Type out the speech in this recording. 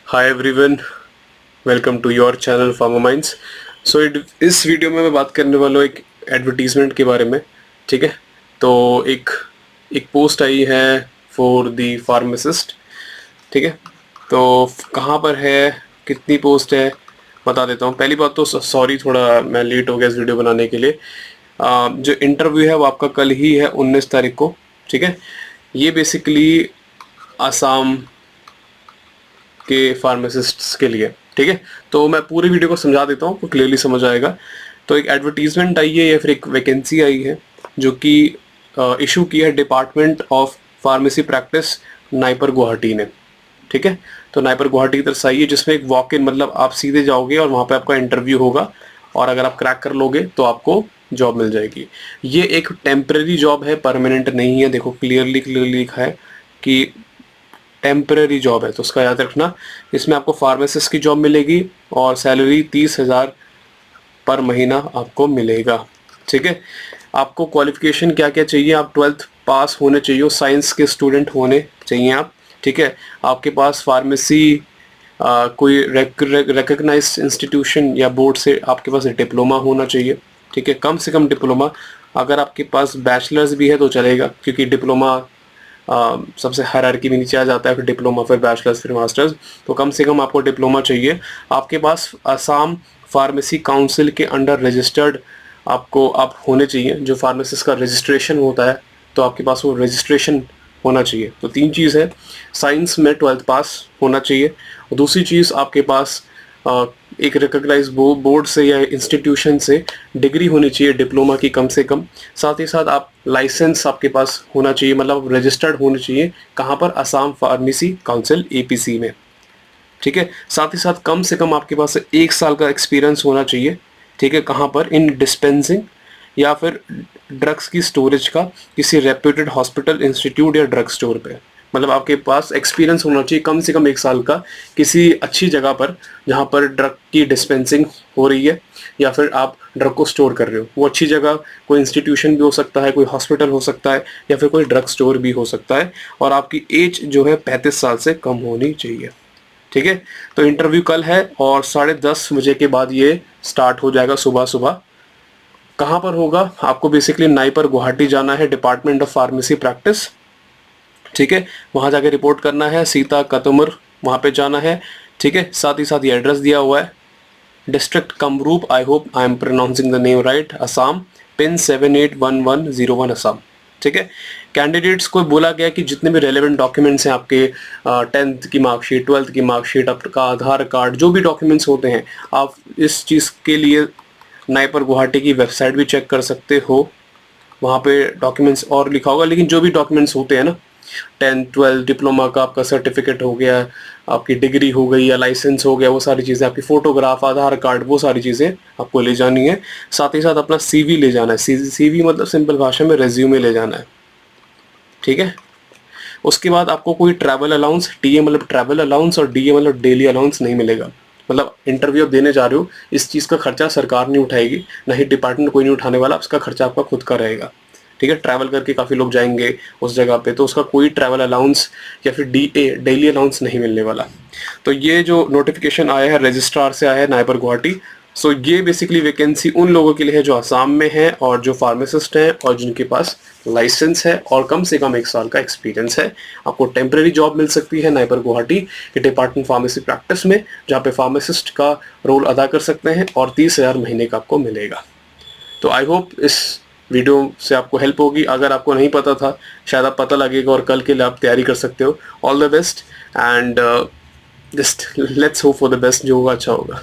Hi everyone, welcome to your channel Pharma Minds. So इस video में मैं बात करने वाला हूँ एक एडवर्टीजमेंट के बारे में। ठीक है, तो एक एक पोस्ट आई है फॉर द फार्मासिस्ट। ठीक है, तो कहाँ पर है, कितनी पोस्ट है, बता देता हूँ। पहली बात तो सॉरी, थोड़ा मैं लेट हो गया इस वीडियो बनाने के लिए। जो इंटरव्यू है वो आपका कल ही है, 19 तारीख को। ठीक है, ये बेसिकली आसाम के फार्मासिस्ट्स के लिए। ठीक है, तो मैं पूरी वीडियो को समझा देता हूँ, क्लियरली समझ आएगा। तो एक एडवर्टीजमेंट आई है या फिर एक वैकेंसी आई है जो कि इशू की है department of pharmacy practice NIPER Guwahati ने। ठीक है, तो नाइपर गुवाहाटी की तरफ से आई है, जिसमें एक वॉक इन, मतलब आप सीधे जाओगे और वहाँ पे आपका इंटरव्यू होगा, और अगर आप क्रैक कर लोगे तो आपको जॉब मिल जाएगी। ये एक टेम्परेरी जॉब है, परमानेंट नहीं है। देखो क्लियरली लिखा है कि टेम्पररी जॉब है, तो उसका याद रखना। इसमें आपको फार्मासिस्ट की जॉब मिलेगी और सैलरी 30,000 पर महीना आपको मिलेगा। ठीक है, आपको क्वालिफिकेशन क्या क्या चाहिए, आप 12th पास होने चाहिए, साइंस के स्टूडेंट होने चाहिए आप। ठीक है, आपके पास फार्मेसी कोई रिकग्नाइज्ड इंस्टीट्यूशन या बोर्ड से आपके पास डिप्लोमा होना चाहिए। ठीक है, कम से कम डिप्लोमा। अगर आपके पास बैचलर्स भी है तो चलेगा, क्योंकि डिप्लोमा सबसे हायरार्की में नीचे आ जाता है, फिर डिप्लोमा, फिर बैचलर्स, फिर मास्टर्स। तो कम से कम आपको डिप्लोमा चाहिए। आपके पास असम फार्मेसी काउंसिल के अंडर रजिस्टर्ड आप होने चाहिए। जो फार्मेसिस्ट का रजिस्ट्रेशन होता है, तो आपके पास वो रजिस्ट्रेशन होना चाहिए। तो 3 चीज़ है, साइंस में 12th पास होना चाहिए, और दूसरी चीज़ आपके पास एक रिकग्नाइज बोर्ड से या इंस्टीट्यूशन से डिग्री होनी चाहिए डिप्लोमा की कम से कम। साथ ही साथ आप लाइसेंस आपके पास होना चाहिए, मतलब रजिस्टर्ड होने चाहिए। कहाँ पर? असम फार्मेसी काउंसिल APC में। ठीक है, साथ ही साथ कम से कम आपके पास 1 साल का एक्सपीरियंस होना चाहिए। ठीक है, कहाँ पर? इन डिस्पेंसिंग या फिर ड्रग्स की स्टोरेज का किसी रेप्यूटेड हॉस्पिटल, इंस्टीट्यूट या ड्रग स्टोर पे। मतलब आपके पास एक्सपीरियंस होना चाहिए कम से कम 1 साल का किसी अच्छी जगह पर, जहाँ पर ड्रग की डिस्पेंसिंग हो रही है या फिर आप ड्रग को स्टोर कर रहे हो। वो अच्छी जगह कोई इंस्टीट्यूशन भी हो सकता है, कोई हॉस्पिटल हो सकता है, या फिर कोई ड्रग स्टोर भी हो सकता है। और आपकी एज जो है 35 साल से कम होनी चाहिए। ठीक है, तो इंटरव्यू कल है और 10:30 बजे के बाद ये स्टार्ट हो जाएगा, सुबह सुबह। कहाँ पर होगा? आपको बेसिकली नाइपर गुवाहाटी जाना है, डिपार्टमेंट ऑफ फार्मेसी प्रैक्टिस। ठीक है, वहाँ जाके रिपोर्ट करना है, सीता कतुमर वहाँ पे जाना है। ठीक है, साथ ही साथ ये एड्रेस दिया हुआ है, district Kamrup, I hope I am pronouncing the name right, Assam, pin 781101 Assam. ठीक है, कैंडिडेट्स को बोला गया कि जितने भी रेलेवेंट डॉक्यूमेंट्स हैं आपके, 10th की मार्कशीट, 12th की मार्कशीट, आपका आधार कार्ड, जो भी डॉक्यूमेंट्स होते हैं, आप इस चीज़ के लिए नाइपर गुवाहाटी की वेबसाइट भी चेक कर सकते हो। वहाँ पे डॉक्यूमेंट्स और लिखा होगा, लेकिन जो भी डॉक्यूमेंट्स होते हैं ना, 10th 12th डिप्लोमा का आपका सर्टिफिकेट हो गया, आपकी डिग्री हो गई या लाइसेंस हो गया, वो सारी चीज़ें, आपकी फ़ोटोग्राफ, आधार कार्ड, वो सारी चीज़ें आपको ले जानी है। साथ ही साथ अपना CV ले जाना है। CV मतलब सिंपल भाषा में रेज्यूमे ले जाना है। ठीक है, उसके बाद आपको कोई ट्रैवल अलाउंस, TA मतलब ट्रैवल अलाउंस और DA मतलब डेली अलाउंस नहीं मिलेगा। मतलब इंटरव्यू आप देने जा रहे हो, इस चीज़ का खर्चा सरकार नहीं उठाएगी, ना ही डिपार्टमेंट कोई नहीं उठाने वाला, उसका खर्चा आपका खुद का रहेगा। ठीक है, ट्रैवल करके काफ़ी लोग जाएंगे उस जगह पे, तो उसका कोई ट्रैवल अलाउंस या फिर DA डेली अलाउंस नहीं मिलने वाला। तो ये जो नोटिफिकेशन आया है रजिस्ट्रार से आया है नाइपर गुवाहाटी। सो ये बेसिकली वैकेंसी उन लोगों के लिए है जो आसाम में है और जो फार्मासिस्ट हैं और जिनके पास लाइसेंस है और कम से कम 1 साल का एक्सपीरियंस है। आपको टेम्परेरी जॉब मिल सकती है नाइपर गुवाहाटी के डिपार्टमेंट फार्मेसी प्रैक्टिस में, जहाँ पे फार्मासिस्ट का रोल अदा कर सकते हैं, और 30,000 महीने का आपको मिलेगा। तो आई होप इस वीडियो से आपको हेल्प होगी। अगर आपको नहीं पता था, शायद आप पता लगेगा और कल के लिए आप तैयारी कर सकते हो। All the best and just let's hope for the best, जो होगा अच्छा होगा।